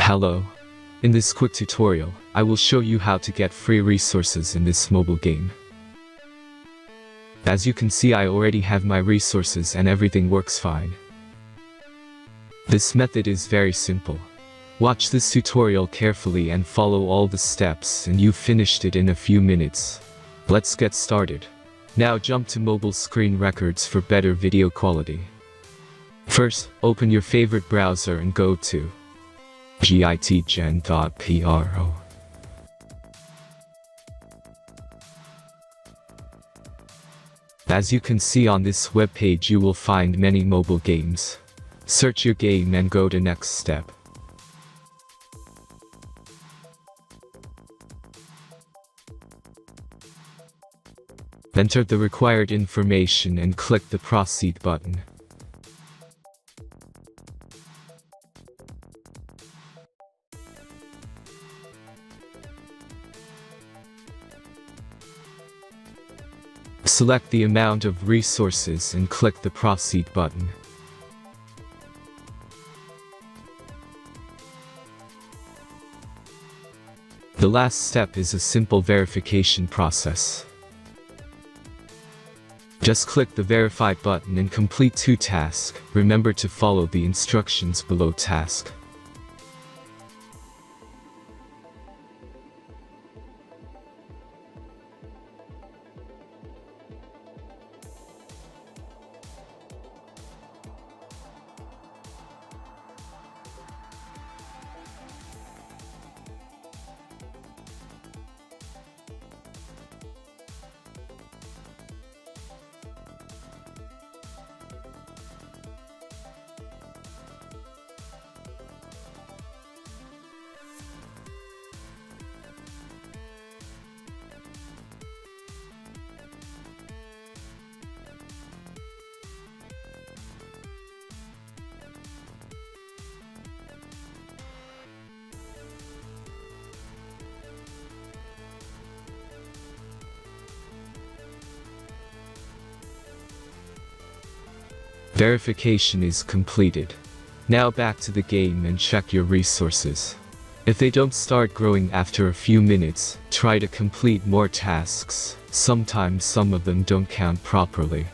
Hello. In this quick tutorial, I will show you how to get free resources in this mobile game. As you can see, I already have my resources and everything works fine. This method is very simple. Watch this tutorial carefully and follow all the steps and you've finished it in a few minutes. Let's get started. Now jump to mobile screen records for better video quality. First, open your favorite browser and go to gitgen.pro. As you can see on this web page, you will find many mobile games. Search your game and go to next step. Enter the required information and click the proceed button. Select the amount of resources and click the proceed button. The last step is a simple verification process. Just click the verify button and complete 2 tasks. Remember to follow the instructions below task. Verification is completed. Now back to the game and check your resources. If they don't start growing after a few minutes, try to complete more tasks. Sometimes some of them don't count properly.